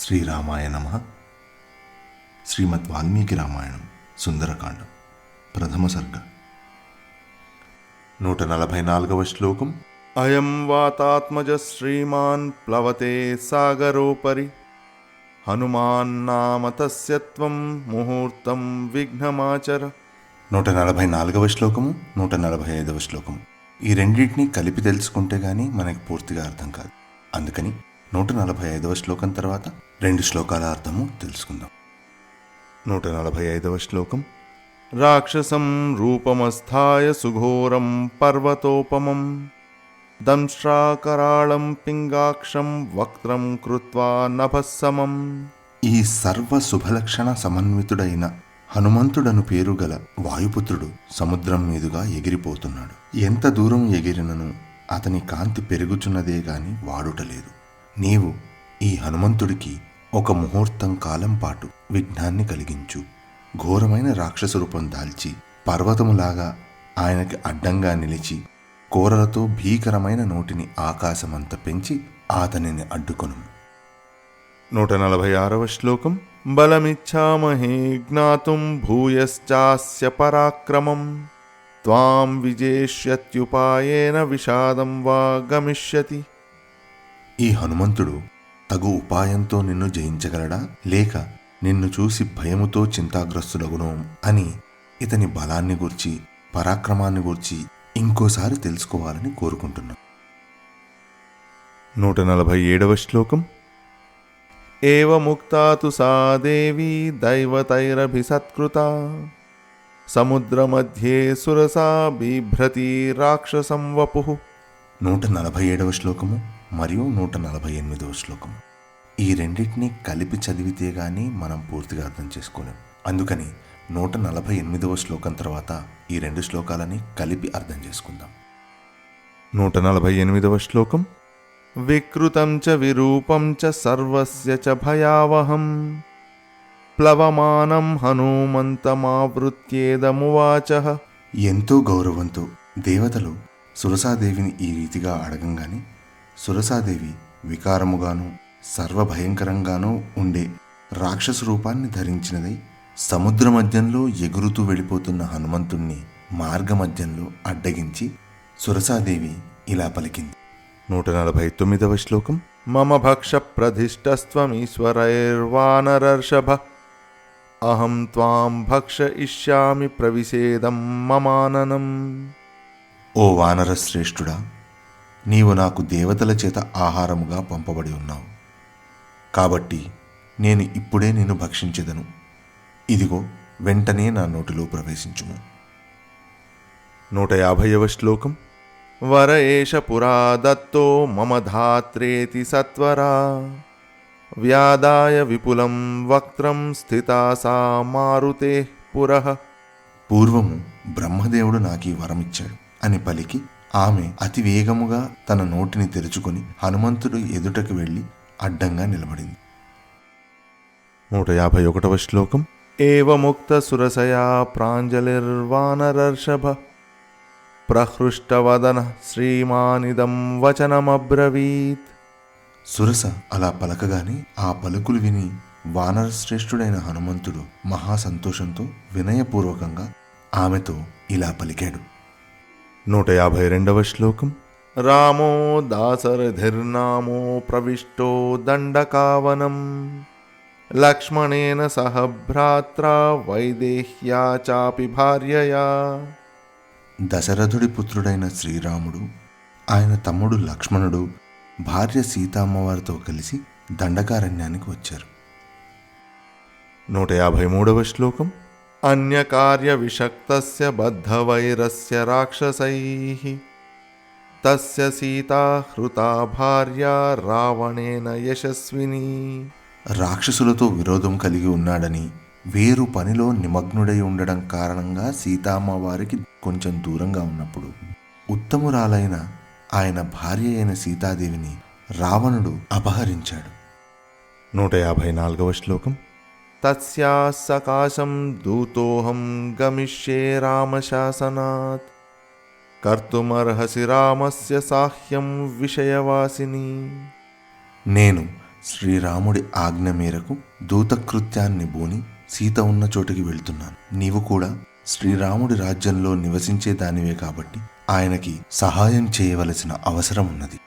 శ్రీరామాయ నమః. శ్రీమద్ వాల్మీకి రామాయణం సుందరకాండం ప్రథమ సర్గ 144వ శ్లోకం. అయం వాతాత్మజ శ్రీమాన్ ప్లవతే సాగరోపరి హనుమాన్నామ తస్య త్వం ముహూర్తం విఘ్నమాచర. 144వ శ్లోకము, 145వ శ్లోకము. ఈ రెండింటినీ కలిపి తెలుసుకుంటే గానీ మనకి పూర్తిగా అర్థం కాదు. అందుకని 145వ శ్లోకం తర్వాత 2 శ్లోకాల అర్థము తెలుసుకుందాం. 145వ శ్లోకం. రాక్షసం రూపమస్థాయ సుఘోరం పర్వతోపమం దంశ్రాకరాళం పింగాక్షం వక్త్రం కృత్వా నభస్సమం. ఈ సర్వ శుభలక్షణ సమన్వితుడైన హనుమంతుడను పేరు గల వాయుపుత్రుడు సముద్రం మీదుగా ఎగిరిపోతున్నాడు. ఎంత దూరం ఎగిరినను అతని కాంతి పెరుగుచున్నదే గాని వాడుటలేదు. నీవు ఈ హనుమంతుడికి ఒక ముహూర్తం కాలం పాటు విఘ్నాన్ని కలిగించు. ఘోరమైన రాక్షస రూపం దాల్చి పర్వతములాగా ఆయనకి అడ్డంగా నిలిచి కోరలతో భీకరమైన నోటిని ఆకాశమంత పెంచి అతనిని అడ్డుకొను. 146వ శ్లోకం. బలమిచ్ఛామహే జ్ఞాతుం భూయశ్చాస్య పరాక్రమం త్వాం విజేష్యత్యుపాయేన విషాదం వా గమిష్యతి. ఈ హనుమంతుడు తగు ఉపాయంతో నిన్ను జయించగలడా, లేక నిన్ను చూసి భయముతో చింతాగ్రస్తుడగును అని ఇతని బలాన్ని గూర్చి పరాక్రమాన్ని గూర్చి ఇంకోసారి తెలుసుకోవాలని కోరుకుంటున్నాం. 147వ శ్లోకం. ఏవముక్తా తు సా దేవీ దైవతైరభిసత్కృతా సముద్రమధ్యే సురసా బిభ్రతి రాక్షసం వపుః. 147వ శ్లోకము మరియు 148వ శ్లోకము. ఈ రెండింటినీ కలిపి చదివితే గానీ మనం పూర్తిగా అర్థం చేసుకోలేం. అందుకని 148వ శ్లోకం తర్వాత ఈ 2 శ్లోకాలని కలిపి అర్థం చేసుకుందాం. 148వ శ్లోకం. వికృతం చ విరూపం చ సర్వస్య చ భయావహం ప్లవమానం హనుమంతమావృత్యేదమువాచ. ఎంతో గౌరవంతో దేవతలు సురసాదేవిని ఈ రీతిగా అడగంగానే సురసాదేవి వికారముగాను సర్వభయంకరంగానూ ఉండే రాక్షస రూపాన్ని ధరించినదై సముద్ర మధ్యంలో ఎగురుతూ వెళ్ళిపోతున్న హనుమంతుణ్ణి మార్గమధ్యంలో అడ్డగించి సురసాదేవి ఇలా పలికింది. 149వ శ్లోకం. మమ భక్ష ప్రధిష్టస్త్వమీశ్వరైర్వానరర్షభ అహం త్వాం భక్ష ఇష్యామి ప్రవిశేదం మమాననం. ఓ వానర శ్రేష్ఠుడా, నీవు నాకు దేవతల చేత ఆహారముగా పంపబడి ఉన్నావు. కాబట్టి నేను ఇప్పుడే నిన్ను భక్షించెదను. ఇదిగో వెంటనే నా నోటిలో ప్రవేశించుము. 150వ శ్లోకం. వర ఏష పురా దత్తో మమ ధాత్రేతి సత్వరా వ్యాదాయ విపులం వక్త్రం స్థితా సా మారుతే పురః. పూర్వము బ్రహ్మదేవుడు నాకీ వరమిచ్చాడు అని పలికి ఆమె అతి వేగముగా తన నోటిని తెరుచుకొని హనుమంతుడు ఎదుటకు వెళ్ళి అడ్డంగా నిలబడింది. 151వ శ్లోకం. ఏవముక్త సురసయా ప్రాంజలిర్వానరర్షభ ప్రహృష్టవదన శ్రీమానిదం వచనమబ్రవీత్. సురస అలా పలకగానే ఆ పలుకులు విని వానరశ్రేష్ఠుడైన హనుమంతుడు మహాసంతోషంతో వినయపూర్వకంగా ఆమెతో ఇలా పలికాడు. 152వ శ్లోకం. రామో దాశరథిర్నామో ప్రవిష్టో దండకావనం లక్ష్మణేన సహ భ్రాత్రా వైదేహ్యా చాపి భార్యయా. దశరథుడి పుత్రుడైన శ్రీరాముడు, ఆయన తమ్ముడు లక్ష్మణుడు, భార్య సీతామ్మవారితో కలిసి దండకారణ్యానికి వచ్చారు. 153వ శ్లోకం. అన్యకార్య విషక్తస్య బద్ధవైరస్య రాక్షసైః తస్య సీతా హృతా భార్య రావణేన యశస్విని. రాక్షసులతో విరోధం కలిగి ఉన్నాడని, వేరు పనిలో నిమగ్నుడై ఉండడం కారణంగా సీతామ్మవారికి కొంచెం దూరంగా ఉన్నప్పుడు ఉత్తమురాలైన ఆయన భార్య అయిన సీతాదేవిని రావణుడు అపహరించాడు. 154వ శ్లోకం. తస్యా సకాశం దూతోహం గమిష్యే రామశాసనాత్ కర్తుమర్హసి రామస్య సాహ్యం విషయవాసిని. నేను శ్రీరాముడి ఆజ్ఞ మేరకు దూతకృత్యాన్ని బూని సీత ఉన్న చోటికి వెళ్తున్నాను. నీవు కూడా శ్రీరాముడి రాజ్యంలో నివసించే దానివే కాబట్టి ఆయనకి సహాయం చేయవలసిన అవసరం ఉన్నది.